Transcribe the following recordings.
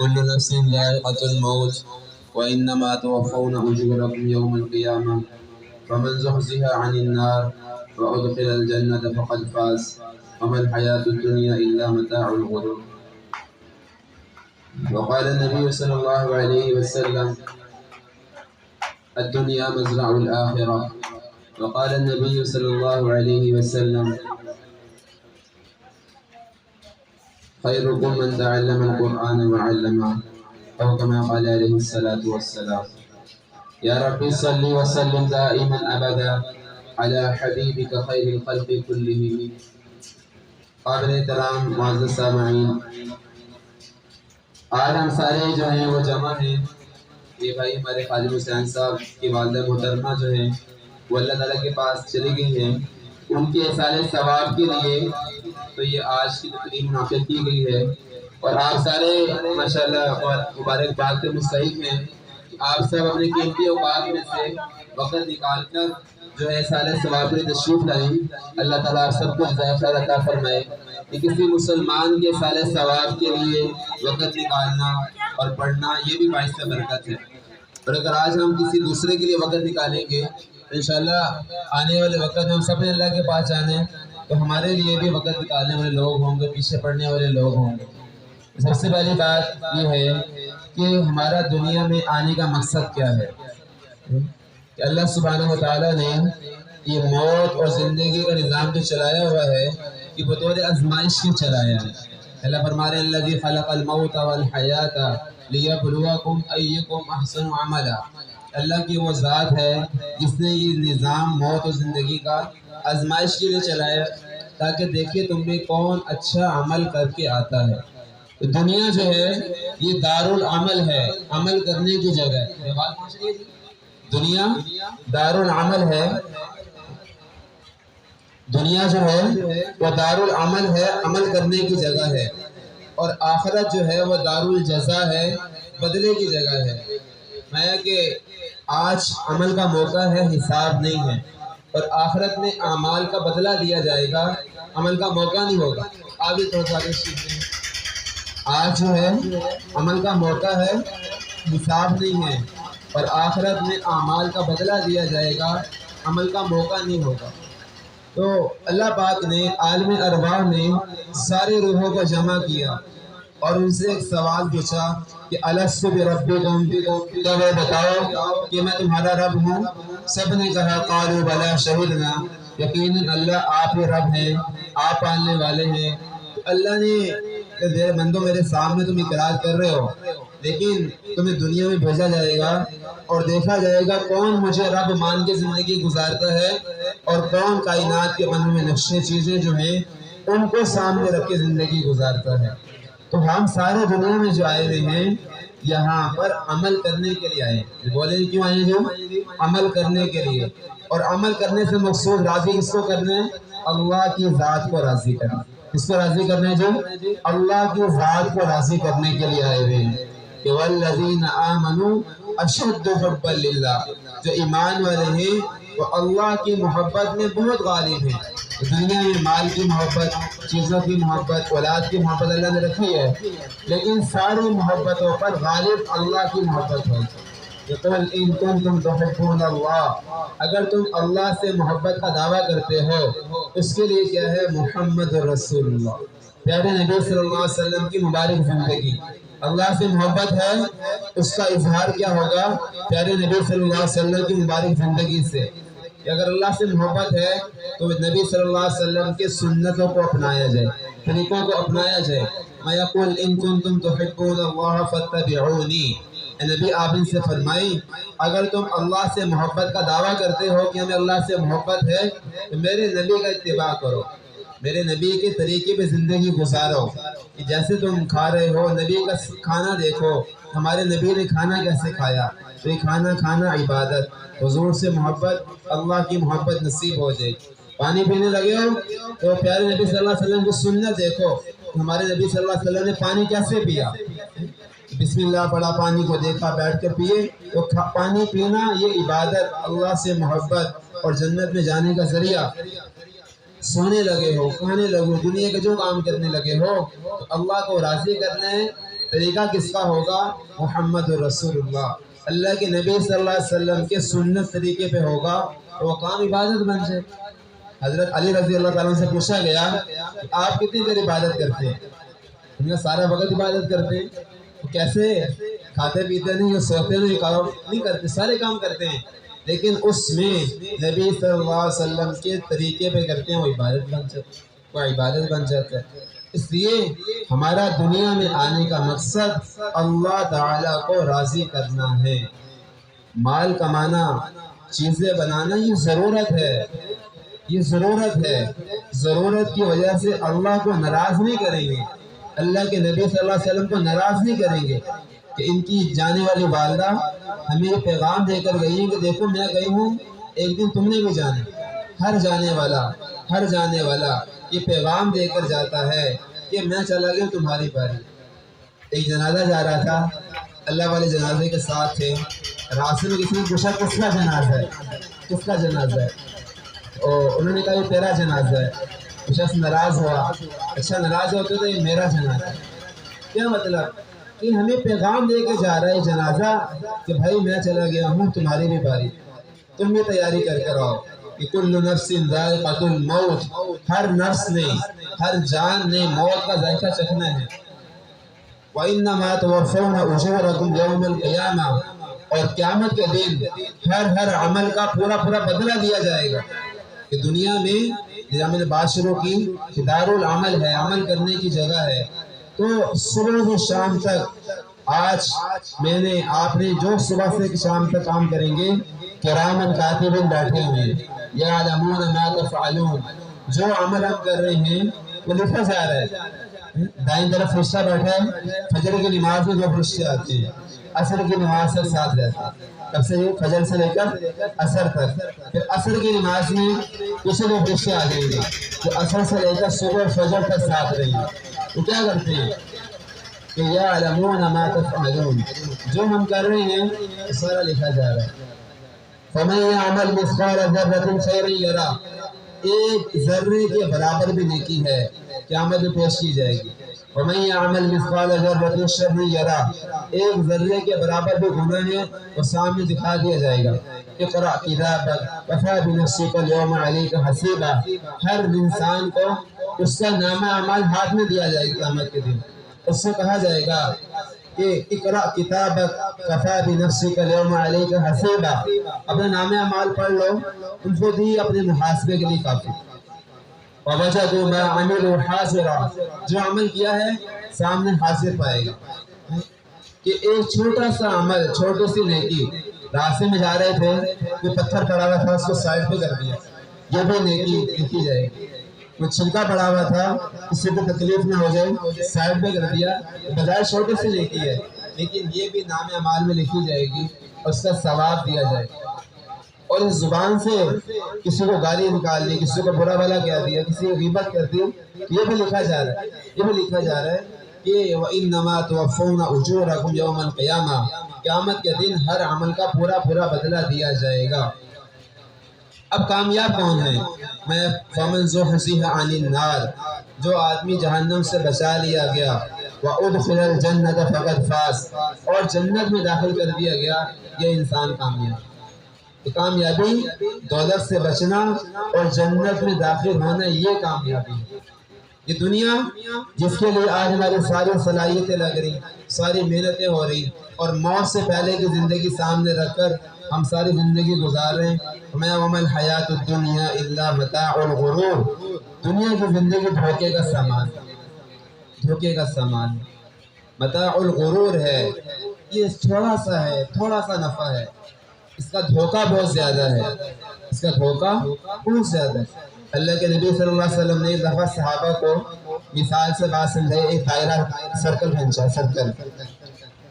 كل نفس ذائقة الموت وإنما توفون أجوركم يوم القيامة فمن زحزح عن النار وأدخل الجنة فقد فاز وما الحياة الدنيا إلا متاع الغرور. وقال النبي صلى الله عليه وسلم الدنيا مزرع الآخرة. وقال النبي صلى الله عليه وسلم خيركم من تعلم القرآن وعلمه أو كما قال عليه الصلاة والسلام. يا رب صل وسلم دائما أبدا على حبيبك خير الخلق كلهم. قابل احترام معزز سامعین، آج ہم سارے جو ہیں وہ جمع ہیں. یہ بھائی ہمارے خالد حسین صاحب کی والدہ محترمہ جو ہیں وہ اللہ تعالیٰ کے پاس چلی گئی ہیں. ان کے احسان ثواب کے لیے تو یہ آج کی تقریب منعقد کی گئی ہے، اور آپ سارے ماشاءاللہ اور مبارکباد کے مستحق ہیں. آپ سب اپنے قیمتی اوقات میں سے وقت نکال کر جو ہے احسان ثواب میں تشریف لائیں. اللہ تعالیٰ آپ سب کو جزائے خیر عطا فرمائے کہ کسی مسلمان کے احسان ثواب کے لیے وقت نکالنا اور پڑھنا یہ بھی باعث برکت ہے. اور اگر آج ہم کسی دوسرے کے لیے وقت نکالیں گے تو انشاءاللہ آنے والے وقت میں ہم سب نے اللہ کے پاس جانے تو ہمارے لیے بھی وقت نکالنے والے لوگ ہوں گے، پیچھے پڑھنے والے لوگ ہوں گے. سب سے پہلی بات یہ ہے کہ ہمارا دنیا میں آنے کا مقصد کیا ہے. کہ اللہ سبحانہ وتعالیٰ نے یہ موت اور زندگی کا نظام جو چلایا ہوا ہے کہ بطور آزمائش کی چلایا ہے. اللہ فرما رہے ہیں الذی خلق الموت والحیات لیبلوکم ایکم احسن عملا. اللہ کی وہ ذات ہے جس نے یہ نظام موت اور زندگی کا آزمائش کے لیے چلایا تاکہ دیکھیں تم میں کون اچھا عمل کر کے آتا ہے. تو دنیا جو ہے یہ دارالعمل ہے، عمل کرنے کی جگہ ہے. دنیا دارالعمل ہے، دنیا جو ہے وہ دارالعمل ہے، عمل کرنے کی جگہ ہے. اور آخرت جو ہے وہ دارالجزا ہے، بدلے کی جگہ ہے. میں کہ آج عمل کا موقع ہے، حساب نہیں ہے، اور آخرت میں اعمال کا بدلہ دیا جائے گا، عمل کا موقع نہیں ہوگا. آگے تو آج جو ہے عمل کا موقع ہے، حساب نہیں ہے، اور آخرت میں اعمال کا بدلہ دیا جائے گا، عمل کا موقع نہیں ہوگا. تو اللہ پاک نے عالم ارواح میں سارے روحوں کو جمع کیا اور ان سے ایک سوال پوچھا کہ الست بربکم، کیا وہ بتاؤ کہ میں تمہارا رب ہوں. سب نے کہا قالوا بلی شہدنا، یقیناً اللہ آپ ہی رب ہیں، آپ پالنے والے ہیں. اللہ نے بندو میرے سامنے تم اقرار کر رہے ہو، لیکن تمہیں دنیا میں بھیجا جائے گا اور دیکھا جائے گا کون مجھے رب مان کے زندگی گزارتا ہے اور کون کائنات کے بننے میں نقشے چیزیں جو ہیں ان کو سامنے رکھ کے زندگی گزارتا ہے. تو ہم سارے دنیا میں جو آئے ہوئے ہیں یہاں پر عمل کرنے کے لیے آئے. بولے کیوں آئے جو؟ عمل کرنے کے لیے. اور عمل کرنے سے مقصود راضی کس کو کرنا ہے؟ اللہ کی ذات کو راضی کرنا. کس کو راضی کرنا ہے جو؟ اللہ کی ذات کو راضی کرنے کے لیے آئے ہوئے ہیں. کہ والذین آمنوا اشد حبا للہ، جو ایمان والے ہیں وہ اللہ کی محبت میں بہت غالب ہیں. دنیا میں مال کی محبت، چیزوں کی محبت، اولاد کی محبت اللہ نے رکھی ہے، لیکن ساری محبتوں پر غالب اللہ کی محبت ہے. قل ان کنتم تحبون اللہ، اگر تم اللہ سے محبت کا دعویٰ کرتے ہو اس کے لیے کیا ہے؟ محمد رسول اللہ، پیارے نبی صلی اللہ علیہ وسلم کی مبارک زندگی. اللہ سے محبت ہے اس کا اظہار کیا ہوگا؟ پیارے نبی صلی اللہ علیہ وسلم کی مبارک زندگی سے. کہ اگر اللہ سے محبت ہے تو نبی صلی اللہ علیہ وسلم کے سنتوں کو اپنایا جائے، طریقوں کو اپنایا جائے. میں یقول ان کنتم تحبون اللہ فاتبعونی، اے نبی آپ ان سے فرمائیں اگر تم اللہ سے محبت کا دعویٰ کرتے ہو کہ ہمیں اللہ سے محبت ہے تو میرے نبی کا اتباع کرو، میرے نبی کے طریقے پہ زندگی گزارو. کہ جیسے تم کھا رہے ہو نبی کا کھانا دیکھو، ہمارے نبی نے کھانا کیسے کھایا. تو یہ کھانا کھانا عبادت، حضور سے محبت، اللہ کی محبت نصیب ہو جائے. پانی پینے لگے ہو تو پیارے نبی صلی اللہ علیہ وسلم کی سنت دیکھو، ہمارے نبی صلی اللہ علیہ وسلم نے پانی کیسے پیا. بسم اللہ پڑھا، پانی کو دیکھا، بیٹھ کر پیے. تو پانی پینا یہ عبادت، اللہ سے محبت اور جنت میں جانے کا ذریعہ. سونے لگے ہو، کھانے لگے ہو، دنیا کے جو کام کرنے لگے ہو تو اللہ کو راضی کرنا ہے طریقہ کس کا ہوگا؟ محمد رسول اللہ، اللہ کے نبی صلی اللہ علیہ وسلم کے سنت طریقے پہ ہوگا تو وہ کام عبادت بن جائے۔ حضرت علی رضی اللہ تعالیٰ سے پوچھا گیا کہ آپ کتنی دیر عبادت کرتے ہیں؟ انہوں نے سارا وقت عبادت کرتے ہیں۔ کیسے؟ کھاتے پیتے نہیں، سوتے نہیں، کام نہیں کرتے، سارے کام کرتے ہیں، لیکن اس میں نبی صلی اللہ علیہ وسلم کے طریقے پہ کرتے ہیں، وہ عبادت بن جاتا ہے، وہ عبادت بن جاتا ہے۔ اس لیے ہمارا دنیا میں آنے کا مقصد اللہ تعالیٰ کو راضی کرنا ہے۔ مال کمانا، چیزیں بنانا یہ ضرورت ہے، یہ ضرورت ہے۔ ضرورت کی وجہ سے اللہ کو ناراض نہیں کریں گے، اللہ کے نبی صلی اللہ علیہ وسلم کو ناراض نہیں کریں گے کہ ان کی جانے والی والدہ ہمیں یہ پیغام دے کر گئی ہیں کہ دیکھو میں گئی ہوں، ایک دن تم نے بھی جانا۔ ہر جانے والا یہ پیغام دے کر جاتا ہے کہ میں چلا گیا تمہاری باری۔ ایک جنازہ جا رہا تھا، اللہ والے جنازے کے ساتھ تھے، راستے میں کسی نے پوچھا کس کا جنازہ ہے، کس کا جنازہ ہے؟ اور انہوں نے کہا یہ تیرا جنازہ ہے۔ شخص ناراض ہوا، اچھا ناراض ہوتے تو یہ میرا جنازہ ہے۔ کیا مطلب؟ کہ ہمیں پیغام دے کے جا رہا ہے جنازہ کہ بھائی میں چلا گیا ہوں، تمہاری بھی باری، تم بھی تیاری کر کر آؤ کہ کل نفس ذائقۃ الموت، ہر نفس نے، ہر جان نے موت کا ذائقہ چکھنا ہے۔ وَإِنَّمَا تُوَفَّوْنَ أُجُورَكُمْ يَوْمَ الْقِيَامَةِ، اور قیامت کے دن ہر عمل کا پورا بدلہ دیا جائے گا۔ کہ دنیا میں جب میں نے بات شروع کی کہ دار العمل ہے، عمل کرنے کی جگہ ہے، تو صبح سے شام تک آج میں نے آپ نے جو صبح سے شام تک کام کریں گے، کرامن کاتبین بیٹھے ہوئے ہیں، یعلمون ما تفعلون، جو عمل ہم کر رہے ہیں وہ لکھا جا رہا ہے۔ دائیں طرف فرشتہ بیٹھا ہے، فجر کی نماز میں جو فرشتے آتے ہیں، عصر کی نماز سے ساتھ رہتا ہے، کب سے فجر سے لے کر عصر تک، پھر عصر کی نماز میں دوسرے دو فرشتے آ جائیں گے جو عصر سے لے کر صبح فجر تک ساتھ رہیں گے۔ وہ کیا کرتے ہیں کہ یعلمون ما تفعلون، جو ہم کر رہے ہیں وہ سارا لکھا جا رہا ہے۔ فَمَن يَعْمَلْ مِثْقَالَ ذَرَّةٍ خَيْرًا يَرَهُ، ایک ذرے کے برابر بھی نیکی ہے قیامت میں پیش کی جائے گی۔ وَمَن يَعْمَلْ مِثْقَالَ ذَرَّةٍ شَرًّا يَرَهُ، ایک ذرے کے برابر بھی گناہ ہے وہ سامنے دکھا دیا جائے گا۔ اقرأ کتابک کفیٰ بنفسک اليوم علیک حسیبا، ہر انسان کو اس کا نامہ اعمال ہاتھ میں دیا جائے گا قیامت کے دن۔ اس سے کہا جائے گا کہ اقرأ کتابک کفیٰ بنفسک اليوم علیک حسیبا، اپنے نامہ اعمال پڑھ لو، ان کو دی اپنے محاسبے کے لیے کافی۔ وَوَجَدُوا مَا عَمِلُوا حَاضِرًا، جو عمل کیا ہے سامنے حاضر پائے گا۔ کہ ایک چھوٹا سا عمل، چھوٹی سی نیکی، راستے میں جا رہے تھے کوئی پتھر پڑا ہوا تھا اس کو سائڈ پہ کر دیا، یہ بھی نیکی لکھی جائے گی۔ کوئی چھلکا پڑا ہوا تھا اس سے بھی تکلیف نہ ہو جائے، سائڈ پہ کر دیا، بظاہر چھوٹی سی نیکی ہے لیکن یہ بھی نام اعمال میں لکھی جائے گی اور اس کا ثواب دیا جائے گا۔ اور اس زبان سے کسی کو گالی نکال دی، کسی کو برا بھلا کہہ دیا، کسی کو غیبت کر دی، یہ بھی لکھا جا رہا ہے، یہ بھی لکھا جا رہا ہے کہ وَإِنَّمَا تُوَفَّوْنَ أُجُورَكُمْ يَوْمَ الْقِيَامَةِ، قیامت کے دن ہر عمل کا پورا بدلہ دیا جائے گا۔ اب کامیاب کون ہے؟ میں فَمَنْ زُحْزِحَ عَنِ النَّارِ، جو آدمی جہنم سے بچا لیا گیا، وَأُدْخِلَ الْجَنَّةَ فَقَدْ فَازَ، اور جنت میں داخل کر دیا گیا، یہ انسان کامیاب۔ تو کامیابی دولت سے بچنا اور جنت میں داخل ہونا، یہ کامیابی ہے۔ یہ دنیا جس کے لیے آج ہماری ساری صلاحیتیں لگ رہی، ساری محنتیں ہو رہی، اور موت سے پہلے کی زندگی سامنے رکھ کر ہم ساری زندگی گزار رہے ہیں۔ میں وَمَا الْحَيَاةُ الدُّنْيَا إِلَّا مَتَاعُ الْغُرُورِ، دنیا کی زندگی دھوکے کا سامان، دھوکے کا سامان، متاع الغرور ہے۔ یہ تھوڑا سا نفع ہے، اس کا دھوکہ بہت زیادہ ہے، اس کا دھوکہ بہت زیادہ ہے۔ اللہ کے نبی صلی اللہ علیہ وسلم نے ایک دفعہ صحابہ کو مثال سے بات سمجھائی، ایک دائرہ سرکل کھینچا، سرکل،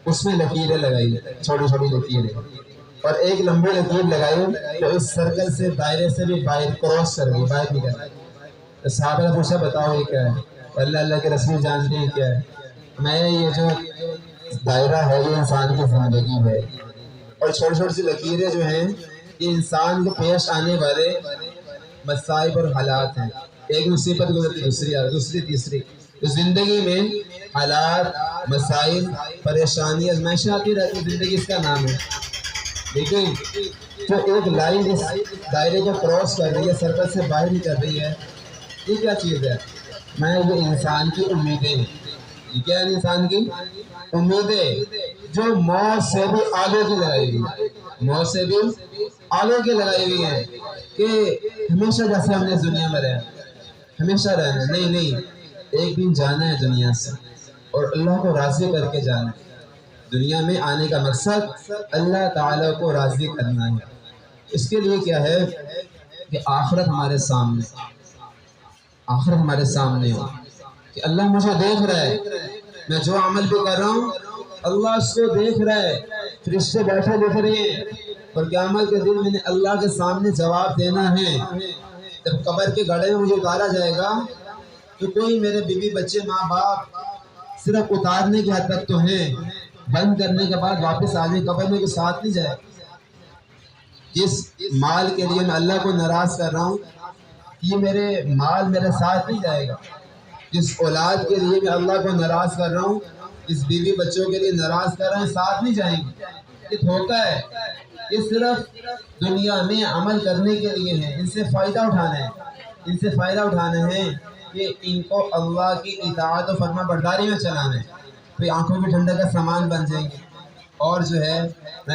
اس میں لکیریں لگائی، چھوٹی لکیریں، اور ایک لمبی لکیر لگائی تو اس سرکل سے، دائرے سے بھی باہر کراس کر گئی، باہر نکل گئی۔ صحابہ نے پوچھا بتاؤ یہ کیا ہے؟ اللہ کے رسول جانتے ہیں کیا ہے؟ میں یہ جو دائرہ ہے یہ انسان کی زندگی ہے، اور چھوٹی سی لکیریں جو ہیں یہ انسان کو پیش آنے والے مصائب اور حالات ہیں۔ ایک مصیبت گزرتی دوسری تیسری، تو زندگی میں حالات، مسائل، پریشانی، ازمائشیں آتی رہتی، زندگی اس کا نام ہے. لیکن جو ایک لائن اس دائرے کو کراس کر رہی ہے، سرکل سے باہر ہی کر رہی ہے، یہ کیا چیز ہے؟ میں یہ انسان کی امیدیں ہیں. یہ کیا ہے انسان کی امیدیں، جو موت سے بھی آگے کی لگائی ہوئی ہے، موت سے بھی آگے کی لگائی ہوئی ہے کہ ہمیشہ جیسے ہم نے دنیا میں رہنا، ہمیشہ رہنا، نہیں، ایک دن جانا ہے دنیا سے اور اللہ کو راضی کر کے جانا ہے. دنیا میں آنے کا مقصد اللہ تعالیٰ کو راضی کرنا ہے. اس کے لیے کیا ہے کہ آخرت ہمارے سامنے، آخرت ہمارے سامنے ہو کہ اللہ مجھے دیکھ رہا ہے، میں جو عمل بھی کر رہا ہوں اللہ اس کو دیکھ رہا ہے، فرشتے بیٹھے دیکھ رہے ہیں. اور قیامت کے دن میں نے اللہ کے سامنے جواب دینا ہے. جب قبر کے گڑھے میں مجھے اتارا جائے گا تو کوئی میرے بیوی بچے ماں باپ صرف اتارنے کی حد تک تو ہیں، بند کرنے کے بعد واپس آنے قبر میں کوئی ساتھ نہیں جائے. جس مال کے لیے میں اللہ کو ناراض کر رہا ہوں یہ میرے مال میرے ساتھ نہیں جائے گا. جس اولاد کے لیے میں اللہ کو ناراض کر رہا ہوں، جس بیوی بچوں کے لیے ناراض کر رہا ہوں، ساتھ نہیں جائیں گے. یہ دھوکہ ہے. یہ صرف دنیا میں عمل کرنے کے لیے ہے، ان سے فائدہ اٹھانا ہے، ان سے فائدہ اٹھانا ہے کہ ان کو اللہ کی اطاعت و فرما برداری میں چلانا ہے. پھر آنکھوں کی ٹھنڈک کا سامان بن جائیں گے. اور جو ہے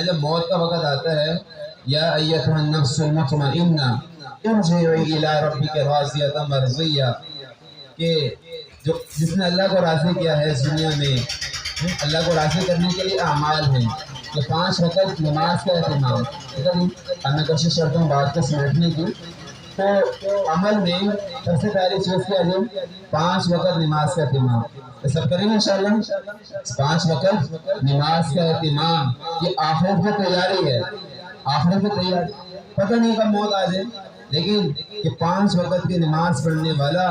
جب موت کا وقت آتا ہے، یا ایتھا النفس المطمئنہ ارجعی الی ربک راضیۃ مرضیہ، کہ جس نے اللہ کو راضی کیا ہے اس دنیا میں، اللہ کو راضی کرنے کے لیے اعمال ہیں کہ 5 وقت نماز کا اہتمام. اب میں کوشش کرتا ہوں بات کو سمیٹنے کی. تو عمل میں سب سے پہلی چیز کیا ہے؟ 5 وقت نماز کا اہتمام. یہ سب کریں گے انشاءاللہ. 5 وقت نماز کا اہتمام، یہ آخرت کی تیاری ہے. آخرت کی تیاری پتہ نہیں کب موت آ جائے، لیکن یہ 5 وقت کی نماز پڑھنے والا،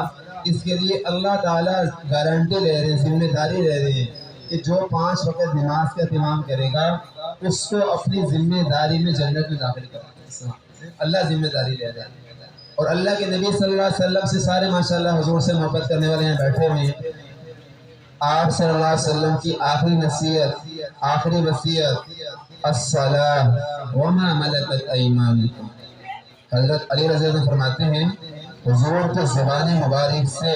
اس کے لیے اللہ تعالیٰ گارنٹی لے رہے ہیں، ذمہ داری لے رہے ہیں کہ جو 5 وقت نماز کا اہتمام کرے گا اس کو اپنی ذمہ داری میں جنت میں داخل کرے. اللہ ذمہ داری لے رہا ہے. اور اللہ کے نبی صلی اللہ علیہ وسلم سے سارے ماشاءاللہ حضور سے محبت کرنے والے یہاں بیٹھے ہوئے ہیں. آپ صلی اللہ علیہ وسلم کی آخری نصیحت، آخری وصیت الصلاۃ وما ملکت ایمانکم. حضرت علی رضی اللہ عنہ فرماتے ہیں حضور کی زبان مبارک سے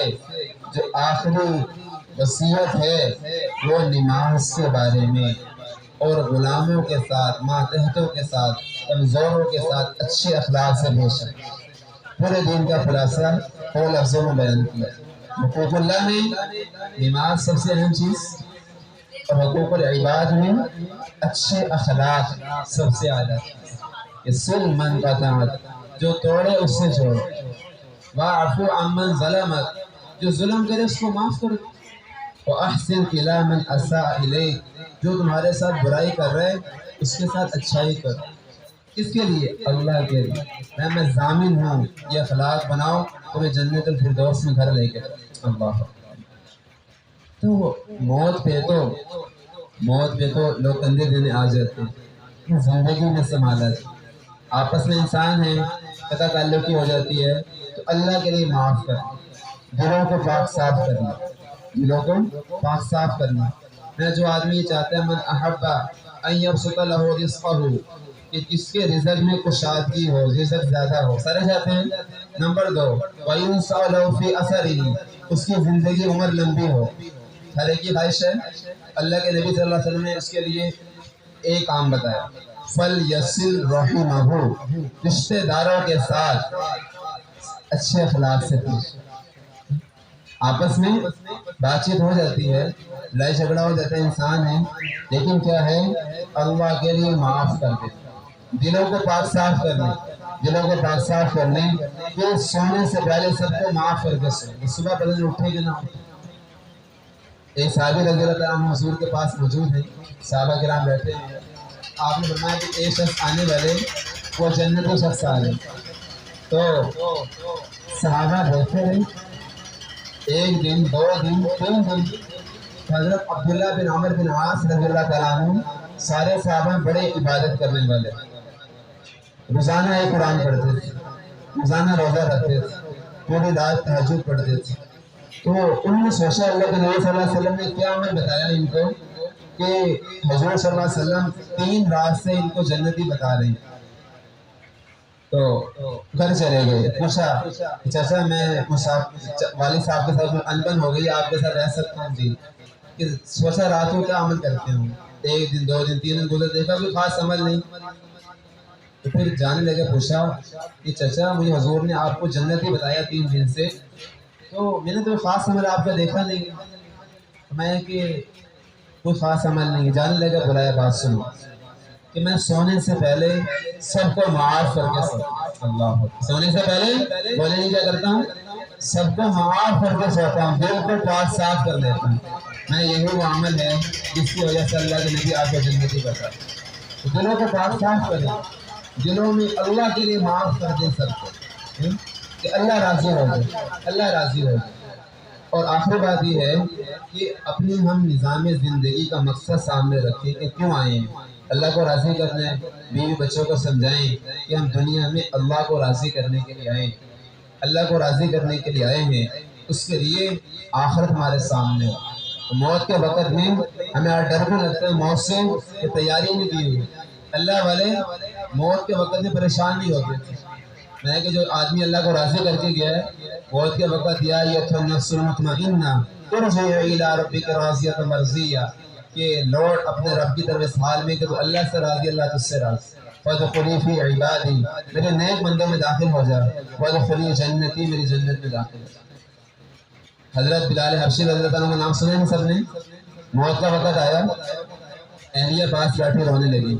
جو آخری وصیت ہے وہ نماز کے بارے میں، اور غلاموں کے ساتھ، ماتحتوں کے ساتھ، کمزوروں کے ساتھ اچھے اخلاق سے پیش ہے. پورے دین کا خلاصہ 2 لفظوں میں بیان کیا. حقوق اللہ میں نماز سب سے اہم چیز، اور حقوق العباد میں اچھے اخلاق سب سے اعلیٰ چیز. کہ سل من قطعت، جو توڑے اس سے چھوڑو، واعفو عمن ظلمت، جو ظلم کرے اس کو معاف کرو، وَأَحْسِنْ إِلَىٰ مَنْ أَسَاءَ إِلَيْكَ، جو تمہارے ساتھ برائی کر رہے اس کے ساتھ اچھائی کرو. اس کے لیے اللہ کے لیے میں ضامن ہوں، یہ اخلاق بناؤ تمہیں جنت الفردوس میں گھر لے کے. اللہ تو موت پہ تو لوگ کندھے دینے آ جاتے ہیں. زندگی میں سنبھالا آپس میں انسان ہیں، قطع تعلقی ہو جاتی ہے تو اللہ کے لیے معاف کرنا، دلوں کو پاک صاف کرنا، دلوں کو پاک صاف کرنا. میں جو آدمی یہ چاہتا ہے من احب ان یبسط لہ رزقہ، کہ جس کے رزق میں کشادگی ہو، رزق زیادہ ہو، سارے چاہتے ہیں. نمبر 2 وَيُنْسَعَ لَهُ فِي أَثَرِهِ، اس کی زندگی عمر لمبی ہو. ہر ایک کی خواہش ہے. اللہ کے نبی صلی اللہ علیہ وسلم نے اس کے لیے ایک کام بتایا، فَلْيَصِلْ رَحِمَهُ، رشتہ داروں کے ساتھ اچھے اخلاق سے پیش. آپس میں بات چیت ہو جاتی ہے، لڑائی جھگڑا ہو جاتا ہے، انسان ہے، لیکن کیا ہے اللہ کے لیے معاف کر دے. دلوں کو پاک صاف کرنے، دلوں کو پاک صاف کرنے کہ سونے سے پہلے سب کو معاف کر کے سوئے. صبح بدل اٹھے کہ نہ اٹھے. ایک صحابی رضی اللہ عنہ حضور کے پاس موجود ہیں، صحابہ کرام بیٹھے ہیں. آپ نے فرمایا کہ ایک شخص آنے والے وہ جنتی شخص آ رہے. تو صحابہ بیٹھے ہیں. 1 دن 2 دن 3 دن حضرت عبداللہ بن عمر بن عاص رضی اللہ تعالیٰ عنہ، سارے صحابہ بڑے عبادت کرنے والے، روزانہ ایک قرآن پڑھتے تھے، روزانہ روزہ رکھتے تھے، پوری رات تہجد پڑھتے تھے. تو انہوں نے سوچا اللہ کے نبی صلی اللہ علیہ وسلم نے کیا عمل بتایا ان کو کہ حضور صلی اللہ علیہ وسلم 3 رات سے ان کو جنتی بتا رہے ہیں. تو گھر چلے گئے. پوچھا چچا میں والد صاحب کے ساتھ انبن ہو گئی, آپ کے ساتھ رہ سکتا ہوں؟ جی. کہ سوچا رات کو کیا عمل کرتے ہوں. 1 دن 2 دن 3 دن گزر, دیکھا کوئی خاص عمل نہیں. تو پھر جانے لگے. پوچھا کہ چچا مجھے حضور نے آپ کو جنتی بتایا 3 دن سے, تو میں نے تو خاص عمل آپ کا دیکھا نہیں. میں کہ کوئی خاص عمل نہیں. جانے لگا. بلایا بات سنو کہ میں سونے سے پہلے سب کو معاف کر کے سوتا ہوں. اللہ سونے سے پہلے بولے نہیں کیا کرتا ہوں, سب کو معاف کر کے سوتا ہوں, دل کو پاک صاف کر لیتا ہوں. میں یہی وہ عمل ہے جس کی وجہ سے اللہ کے نبی آپ کو جنتی بتا. دلوں کو پاک صاف کریں, دلوں میں اللہ کے لیے معاف کر دیں سب کو, کہ اللہ راضی ہو جائے, اللہ راضی ہو جائے. اور آخری بات یہ ہے کہ اپنی ہم نظام زندگی کا مقصد سامنے رکھیں کہ کیوں آئے ہیں. اللہ کو راضی کرنا ہے. بیوی بچوں کو سمجھائیں کہ ہم دنیا میں اللہ کو راضی کرنے کے لیے آئے ہیں, اللہ کو راضی کرنے کے لیے آئے ہیں. اس کے لیے آخرت ہمارے سامنے ہو. موت کے وقت میں ہمیں ڈر بھی لگتا ہے موت سے, کہ تیاری نہیں کی ہوئی. اللہ والے موت کے وقت میں پریشان نہیں ہوتے تھے. میں کہ جو آدمی اللہ کو راضی کر کے گیا ہے, موت کے وقت یا النفس المطمئنہ ترجعی الی ربک راضیۃ مرضیہ, کہ لوٹ اپنے رب کی طرف اس حال میں کہ تو اللہ سے راضی, اللہ تجھ سے راضی. فادخلی فی عبادی, میرے نیک بندوں میں داخل ہو جا. وادخلی جنتی, میری جنت میں داخل ہو جا. حضرت بلال حبشی رضی اللہ عنہ کا نام سنے ہیں سب نے. موت کا وقت آیا, اہلیہ پاس بیٹھی رونے لگی.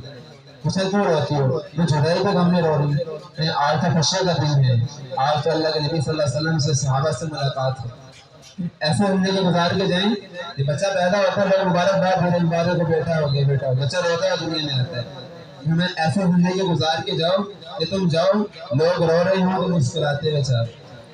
پوچھا کیوں روتی ہو؟ میں جدائی کے غم میں رو رہی ہوں. میں آج تو خوشی کا دن ہے, آج تو اللہ کے نبی صلی اللہ علیہ وسلم سے صحابہ سے ملاقات ہے. ایسے زندگی گزار کے جائیں. یہ بچہ پیدا ہوتا ہے لوگ مبارکباد دیتے, مبارک کو بیٹا ہو گیا, بیٹا ہو, بچہ روتا ہے دنیا میں آتا ہے. ہمیں ایسے زندگی گزار کے جاؤ کہ تم جاؤ لوگ رو رہے ہوں تو مسکراتے ہوئے جاؤ,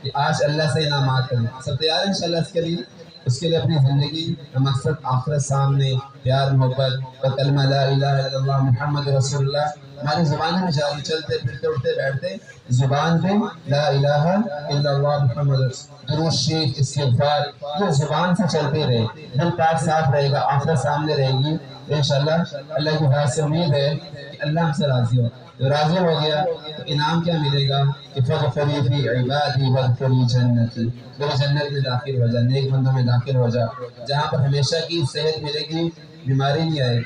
کہ آج اللہ سے انعامات کریں. سب تیار ہیں انشاءاللہ اس کے لیے. اس کے لیے اپنی زندگی کا مقصد آخرت سامنے, پیار محبت اور کلمہ لا الہ الا اللہ محمد رسول اللہ ہماری زبان میں جاری, چلتے پھرتے اٹھتے بیٹھتے زبان پہ لا الہ الا اللہ محمد رسول, درود شریف, استغفار, یہ زبان سے چلتے رہے. دل پاک صاف رہے گا, آخرت سامنے رہے گی. انشاءاللہ اللہ کی بات سے امید ہے کہ اللہ ہم سے راضی ہو. جو راضی ہو گیا تو انعام کیا ملے گا کہ فادخلی فی عبادی وادخلی جنتی, میری جنت میں داخل ہو جا, نیک بندوں میں داخل ہو جا, جہاں پر ہمیشہ کی صحت ملے گی, بیماری نہیں آئے گی,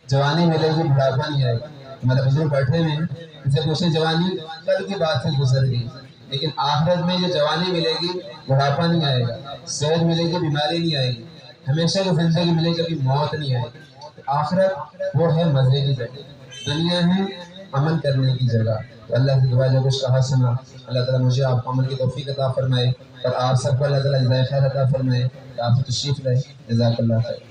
جوانی ملے گی, بڑھاپا نہیں آئے گا. ہمارے بزرگ بیٹھے ہیں, ان سے پوچھیں جوانی کل کی بات سے گزر گئی, لیکن آخرت میں جو جوانی ملے گی بڑھاپا نہیں آئے گا, صحت ملے گی, بیماری نہیں آئے گی, ہمیشہ کی زندگی ملے گی, کبھی موت نہیں آئے گی. آخرت وہ ہے مزے کی جگہ, دنیا ہے عمل کرنے کی جگہ. تو اللہ کی دعا جو کچھ کہا سنا, اللہ تعالیٰ مجھے آپ کو عمل کی توفیق عطا فرمائے, اور آپ سب کو اللہ تعالیٰ جزائے خیر عطا فرمائے. کہ آپ سے تشریف لائے. جزاک اللہ خیر.